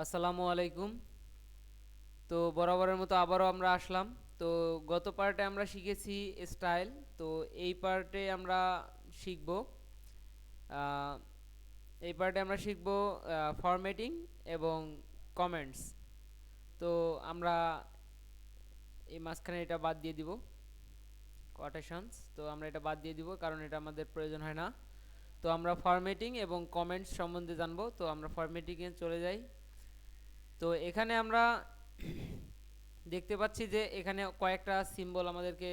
আসসালামু আলাইকুম। তো বরাবরের মতো আবারও আমরা আসলাম। তো গত পার্টে আমরা শিখেছি স্টাইল। তো এই পার্টে আমরা শিখব আহ, এই পার্টে আমরা শিখব ফরম্যাটিং এবং কমেন্টস। তো আমরা এই মাঝখানে এটা বাদ দিয়ে দিব, কোটেশনস। তো আমরা এটা বাদ দিয়ে দিব কারণ এটা আমাদের প্রয়োজন হয় না। তো আমরা ফরম্যাটিং এবং কমেন্টস সম্বন্ধে জানবো। তো আমরা ফরম্যাটিংয়ে চলে যাই। তো এখানে আমরা দেখতে পাচ্ছি যে এখানে কয়েকটা সিম্বল আমাদেরকে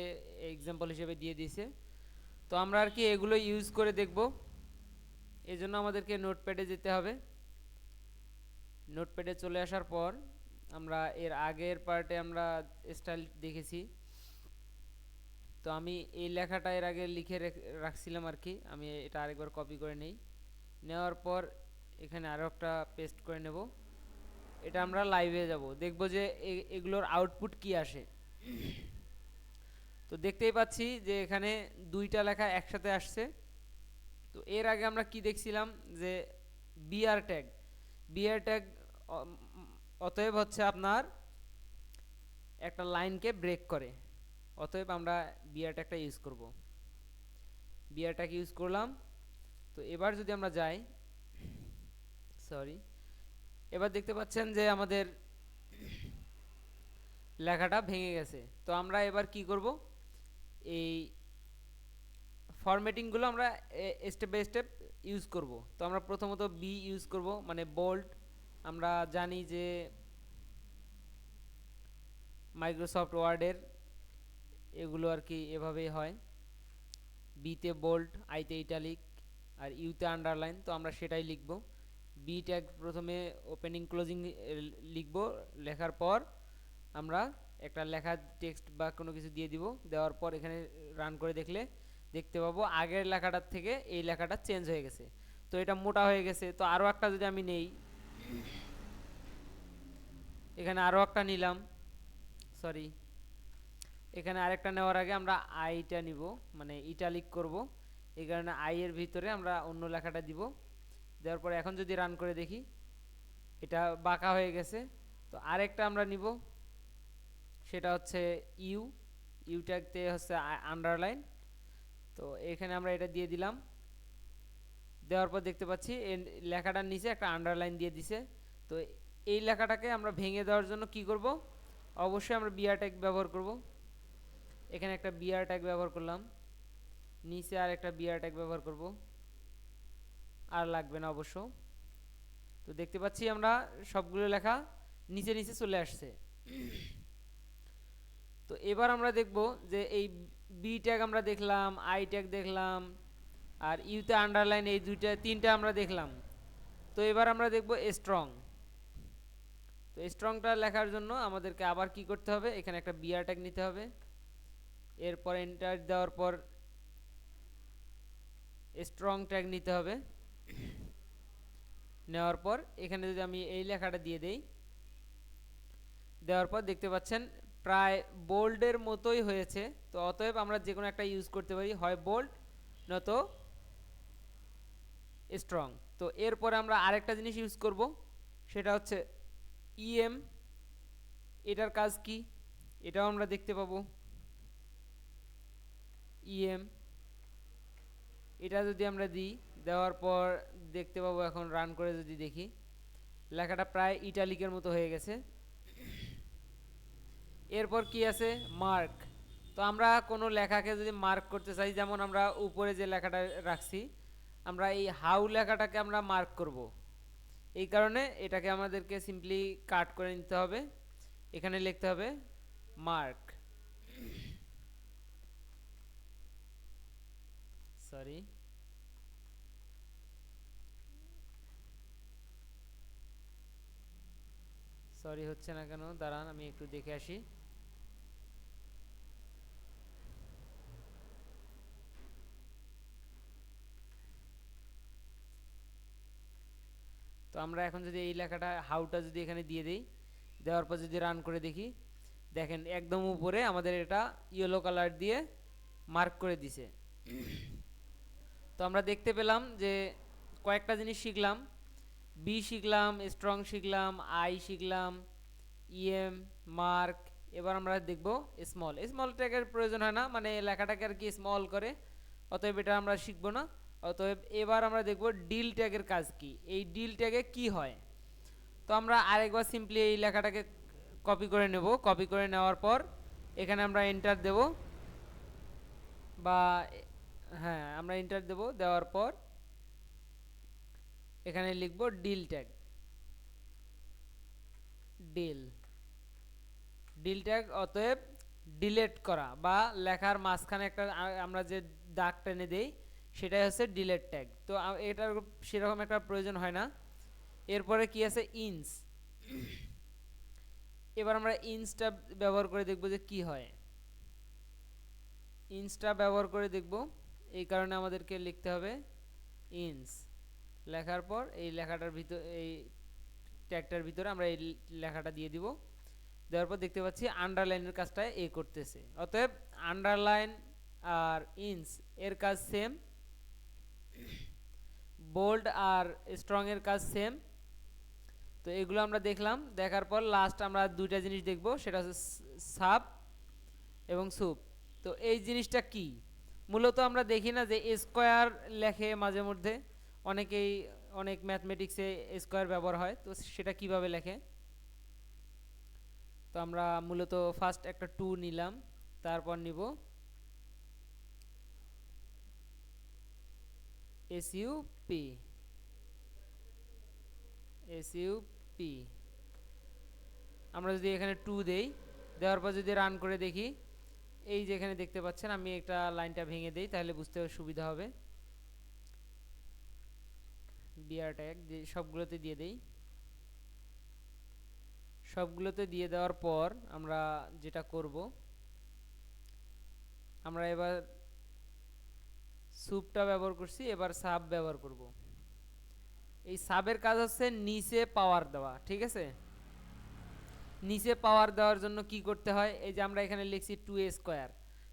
এক্সাম্পল হিসেবে দিয়ে দিয়েছে। তো আমরা আর কি এগুলো ইউজ করে দেখব। এই জন্য আমাদেরকে নোটপ্যাডে যেতে হবে। নোটপ্যাডে চলে আসার পর আমরা এর আগের পার্টে আমরা স্টাইল দেখেছি। তো আমি এই লেখাটা এর আগে লিখে রাখছিলাম আর কি। আমি এটা আরেকবার কপি করে নেই। নেওয়ার পর এখানে আরও একটা পেস্ট করে নেব। এটা আমরা লাইভে যাব, দেখব যে এগুলোর আউটপুট কি আসে। তো দেখতেই পাচ্ছি যে এখানে দুইটা লেখা একসাথে আসছে। তো এর আগে আমরা কি দেখছিলাম যে বিআর ট্যাগ। বিআর ট্যাগ অতএব হচ্ছে আপনার একটা লাইনকে ব্রেক করে। অতএব আমরা বিআর ট্যাগটা ইউজ করব। বিআর ট্যাগ ইউজ করলাম। তো এবার যদি আমরা যাই, সরি, এবার দেখতে পাচ্ছেন যে আমাদের লেখাটা ভেঙে গেছে। তো আমরা এবার কি করব, এই ফরম্যাটিংগুলো আমরা স্টেপ বাই স্টেপ ইউজ করব। তো আমরা প্রথমত বি ইউজ করব, মানে বোল্ড। আমরা জানি যে মাইক্রোসফট ওয়ার্ডের এগুলো আর কি এভাবেই হয়, বিতে বোল্ড, আইতে ইটালিক, আর ইউতে আন্ডারলাইন। তো আমরা সেটাই লিখব। বি ট্যাগ প্রথমে ওপেনিং ক্লোজিং লিখব। লেখার পর আমরা একটা লেখা টেক্সট বা কোনো কিছু দিয়ে দিব। দেওয়ার পর এখানে রান করে দেখলে দেখতে পাবো আগের লেখাটার থেকে এই লেখাটা চেঞ্জ হয়ে গেছে। তো এটা মোটা হয়ে গেছে। তো আরও একটা যদি আমি নেই, এখানে আরও একটা নিলাম, সরি, এখানে আরেকটা নেওয়ার আগে আমরা আইটা নিব, মানে ইটালিক করব। এই কারণে আই এর ভিতরে আমরা অন্য লেখাটা দিব। দেওয়ার পরে এখন যদি রান করে দেখি, এটা বাঁকা হয়ে গেছে। তো আরেকটা আমরা নিব, সেটা হচ্ছে ইউ। ইউটাতে হচ্ছে আন্ডারলাইন। তো এখানে আমরা এটা দিয়ে দিলাম। দেওয়ার পর দেখতে পাচ্ছি এই লেখাটার নিচে একটা আন্ডারলাইন দিয়ে দিছে। তো এই লেখাটাকে আমরা ভেঙে দেওয়ার জন্য কি করব, অবশ্যই আমরা বিআর ট্যাগ ব্যবহার করব। এখানে একটা বিআর ট্যাগ ব্যবহার করলাম, নিচে আর একটা বিআর ট্যাগ ব্যবহার করব, আর লাগবে না অবশ্য। তো দেখতে পাচ্ছি আমরা সবগুলো লেখা নিচে নিচে চলে আসছে। তো এবার আমরা দেখব যে এই বি ট্যাগ আমরা দেখলাম, আই ট্যাগ দেখলাম, আর ইউতে আন্ডারলাইন, এই দুইটা তিনটা আমরা দেখলাম। তো এবার আমরা দেখব স্ট্রং। তো স্ট্রংটা লেখার জন্য আমাদেরকে আবার কি করতে হবে, এখানে একটা বিআর ট্যাগ নিতে হবে। এরপর এন্টার দেওয়ার পর স্ট্রং ট্যাগ নিতে হবে। নেওয়ার পর এখানে যদি আমি এই লেখাটা দিয়ে দেই, দেওয়ার পর দেখতে পাচ্ছেন প্রায় বোল্ডের মতোই হয়েছে। তো অতএব আমরা যে কোনো একটা ইউজ করতে পারি, হয় বোল্ড নয়তো স্ট্রং। তো এরপরে আমরা আরেকটা জিনিস ইউজ করব, সেটা হচ্ছে ইএম। এটার কাজ কি এটাও আমরা দেখতে পাবো। ইএম এটা যদি আমরা দিই, দেওয়ার পর দেখতে পাবো, এখন রান করে যদি দেখি, লেখাটা প্রায় ইটালিকের মতো হয়ে গেছে। এরপর কি আছে, মার্ক। তো আমরা কোনো লেখাকে যদি মার্ক করতে চাই, যেমন আমরা উপরে যে লেখাটা রাখছি, আমরা এই হাউ লেখাটাকে আমরা মার্ক করব। এই কারণে এটাকে আমাদেরকে সিম্পলি কাট করে নিতে হবে। এখানে লিখতে হবে মার্ক, সরি, সরি হচ্ছে না কেন, দাঁড়ান আমি একটু দেখে আসি। তো আমরা এখন যদি এই লেখাটা হাউটা যদি এখানে দিয়ে দিই, দেওয়ার পর যদি রান করে দেখি, দেখেন একদম উপরে আমাদের এটা ইয়েলো কালার দিয়ে মার্ক করে দিছে। তো আমরা দেখতে পেলাম যে কয়েকটা জিনিস শিখলাম, বি শিখলাম, স্ট্রং শিখলাম, আই শিখলাম, ইএম, মার্ক। এবার আমরা দেখব স্মল। স্মল ট্যাগের প্রয়োজন হয় না, মানে লেখাটাকে আর কি স্মল করে, অতএব এটা আমরা শিখব না। অতএব এবার আমরা দেখব ডিল ট্যাগের কাজ কি, এই ডিল ট্যাগে কি হয়। তো আমরা আরেকবার সিম্পলি এই লেখাটাকে কপি করে নেব। কপি করে নেওয়ার পর এখানে আমরা এন্টার দেব, বা হ্যাঁ আমরা এন্টার দেব। দেওয়ার পর এখানে লিখব del tag. Del del tag অতএব ডিলেট করা, বা লেখার মাঝখানে একটা আমরা যে দাগ টেনে দেই সেটাই হচ্ছে ডিলেট ট্যাগ। তো এটার সেরকম একটা প্রয়োজন হয় না। এরপরে কি আছে, ইঞ্চ। এবার আমরা ইঞ্চটা ব্যবহার করে দেখব যে কি হয়। ইঞ্চটা ব্যবহার করে দেখব, এই কারণে আমাদেরকে লিখতে হবে ইঞ্চ। লেখার পর এই লেখাটার ভিতর, এই ট্যাগটার ভিতরে আমরা এই লেখাটা দিয়ে দিব। দেওয়ার পর দেখতে পাচ্ছি আন্ডারলাইনের কাজটা এ করতেছে। অতএব আন্ডারলাইন আর ইঞ্চ এর কাজ সেম, বোল্ড আর স্ট্রং এর কাজ সেম। তো এগুলো আমরা দেখলাম। দেখার পর লাস্ট আমরা দুইটা জিনিস দেখব, সেটা হচ্ছে সাব এবং সুপ। তো এই জিনিসটা কি, মূলত আমরা দেখি না যে স্কোয়ার লেখে মাঝে মধ্যে, অনেকেই অনেক ম্যাথমেটিক্সে স্কোয়ার ব্যবহার হয়, তো সেটা কিভাবে লেখে। তো আমরা মূলত ফার্স্ট একটা 2 নিলাম, তারপর নিব এসইউপি। এসইউপি আমরা যদি এখানে 2 দেই, দেওয়ার পর যদি রান করে দেখি, এই যে এখানে দেখতে পাচ্ছেন, আমি একটা লাইনটা ভেঙে দেই তাহলে বুঝতে সুবিধা হবে। বিআর ট্যাগ সবগুলোতে দিয়ে দেই। সবগুলোতে দিয়ে দেওয়ার পর আমরা যেটা করব, আমরা এবার সুপটা ব্যবহার করছি, এবার সাব ব্যবহার করব। এই সাবের কাজ হচ্ছে নিচে পাওয়ার দেওয়া, ঠিক আছে। নিচে পাওয়ার দেওয়ার জন্য কি করতে হয়, এই যে আমরা এখানে লিখছি 2a স্কোয়ার।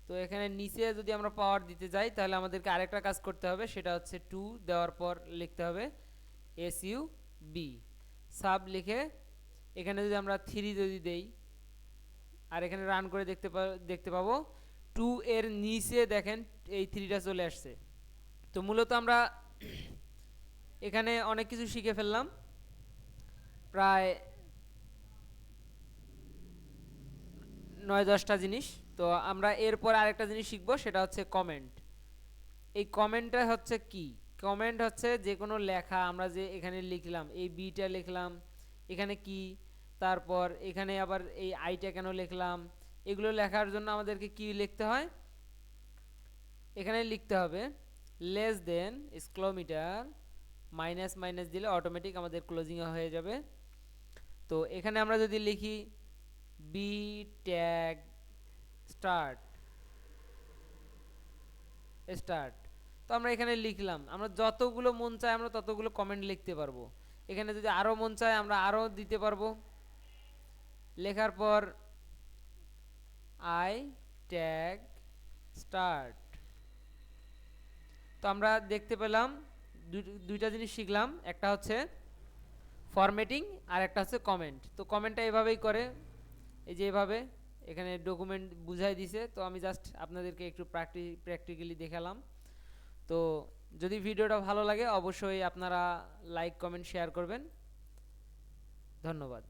তো এখানে নিচে যদি আমরা পাওয়ার দিতে যাই তাহলে আমাদেরকে আরেকটা কাজ করতে হবে, সেটা হচ্ছে 2 দেওয়ার পর লিখতে হবে এসইউ বি। সাব লিখে এখানে যদি আমরা 3 যদি দেই, আর এখানে রান করে দেখতে পাবো 2 এর নিচে দেখেন এই 3টা চলে আসছে। তো মূলত আমরা এখানে অনেক কিছু শিখে ফেললাম, প্রায় 9-10টা জিনিস। তো আমরা এরপর আরেকটা জিনিস শিখবো, সেটা হচ্ছে কমেন্ট। এই কমেন্টটা হচ্ছে কি, কমেন্ট হচ্ছে যে কোনো লেখা আমরা যে এখানে লিখলাম, এই বিটা লিখলাম, এখানে কি, তারপর এখানে আবার এই আইটা কেন লিখলাম, এগুলো লেখার জন্য আমাদেরকে কি লিখতে হয়, এখানে লিখতে হবে লেস দেন স্ক্লোমিটার, মাইনাস মাইনাস দিলে অটোমেটিক আমাদের ক্লোজিং হয়ে যাবে। তো এখানে আমরা যদি লিখি বি ট্যাগ স্টার্ট স্টার্ট, তো আমরা এখানে লিখলাম, আমরা যতগুলো মন চায় আমরা ততগুলো কমেন্ট লিখতে পারবো। এখানে যদি আরও মন চায় আমরা আরও দিতে পারবো। লেখার পর আই ট্যাগ স্টার্ট। তো আমরা দেখতে পেলাম দুইটা জিনিস শিখলাম, একটা হচ্ছে ফরম্যাটিং আর একটা হচ্ছে কমেন্ট। তো কমেন্টটা এভাবেই করে, এই যে এভাবে এখানে ডকুমেন্ট বুঝাই দিছে। তো আমি জাস্ট আপনাদেরকে একটু প্র্যাকটিক্যালি দেখালাম। তো যদি ভিডিওটা ভালো লাগে অবশ্যই আপনারা লাইক কমেন্ট শেয়ার করবেন। ধন্যবাদ।